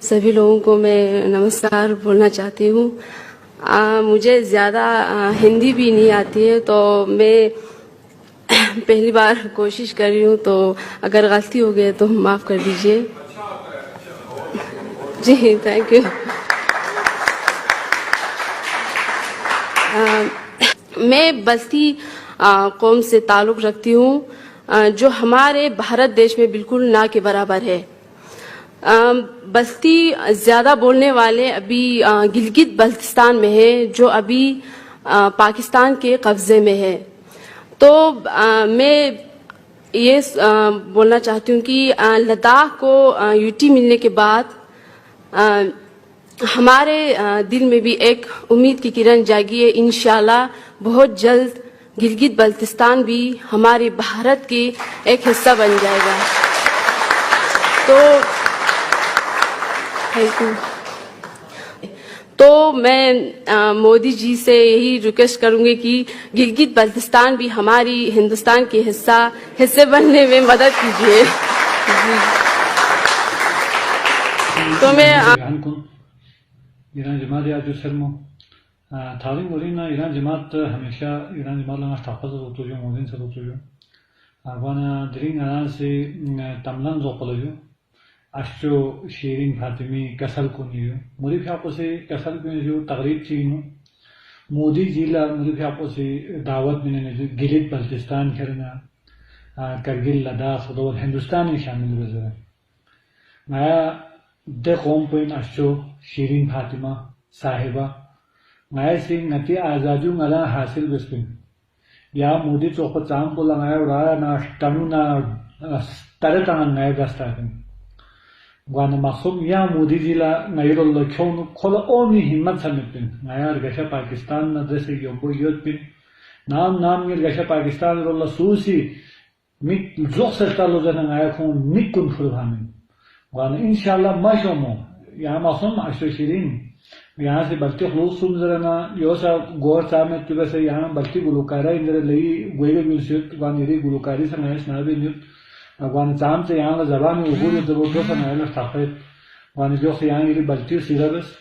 सभी लोगों को मैं नमस्कार बोलना चाहती हूँ। मुझे ज़्यादा हिंदी भी नहीं आती है, तो मैं पहली बार कोशिश कर रही हूँ, तो अगर गलती हो गई तो माफ़ कर दीजिए। जी, थैंक यू। मैं बस्ती कौम से ताल्लुक़ रखती हूँ, जो हमारे भारत देश में बिल्कुल ना के बराबर है। बस्ती ज़्यादा बोलने वाले अभी गिलगित बल्तिस्तान में है, जो अभी पाकिस्तान के कब्ज़े में है। तो मैं ये बोलना चाहती हूँ कि लद्दाख को यूटी मिलने के बाद हमारे दिल में भी एक उम्मीद की किरण जागी है। इंशाल्लाह बहुत जल्द गिलगित बल्तिस्तान भी हमारे भारत के एक हिस्सा बन जाएगा। तो थैंक यू। तो मैं मोदी जी से यही रिक्वेस्ट करूंगी कि गिलगित बल्तिस्तान भी हमारी हिंदुस्तान के हिस्से बनने में मदद कीजिए। तो मैं ईरान जमात या जो शर्मो थालिंग बोली ना ईरान जमात हमेशा ईरान जमात लगा स्थापना होतो जो मोदी से होतो जो वाना द्रिंग आना से तमलन जो पलो जो अश्चो शीरिन फातिमी कसल को नियो मुझे भी आपको से कसल को जो तकरीब चीनो मोदी जिला मुझे भी आपको से दावत में ने जो गिलित बल्तिस्तान करना करगिल लद्दाख और हिंदुस्तान ही शामिल हुए मैं दे कौम पे अश्चो शीरिन फातिमा साहिबा मैं से नती आज़ादी गला हासिल बिस्पिन या मोदी चौक चांग को लगाया उड़ाया ना तनु ना तरह तंग नए गस्ता वाना मासूम या मोदी जिला नई रोल क्यों खोला ओमी हिम्मत समितिन नया गशा पाकिस्तान न जैसे योगो योद्पिन नाम ये गशा पाकिस्तान रोल सूसी मिक जोक सरता लो जना नया खो मिक कुन फुलहामिन वाना इंशाल्लाह माशोमो यहाँ मासूम अशोशिरीन यहाँ से बल्कि खलूस सुन जरा योसा गौर साहब में तुबे से यहाँ बल्कि गुलकारा इंदर लई वेगे म्यूजिक वान यरी गुलकारी से नया स्नाबी न्यूट वान चाम से यहाँ का जबान में उबूर जब वो तो नया स्थापित वान जो से यहाँ यरी बल्कि सिलेबस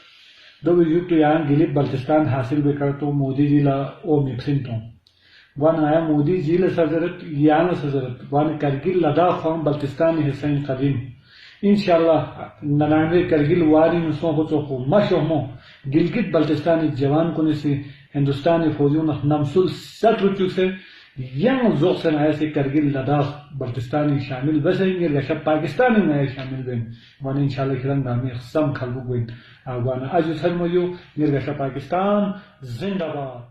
दो युग तो यहाँ गिलित बल्तिस्तान हासिल बेकर तो मोदी जिला ओ मिक्सिंग तो वान आया मोदी जिला सजरत यहाँ सजरत वान करगिल लद्दाख खान बल्तिस्तान हिस्सा कदीम इंशाल्लाह 99 करगिल वारी नुस्खों को चौको मशोमो गिलगित बल्तिस्तानी जवान को निसी हिंदुस्तानी फौजियों ने नमसुल सत रुचुक से यंग जोक से नया से करगिल लद्दाख बल्तिस्तानी शामिल वैसे ही गशा पाकिस्तानी नया शामिल बेन वन इंशाल्लाह खिरंग नामी सम खलबु बेन वन अजु सरमयो निर्गशा पाकिस्तान जिंदाबाद।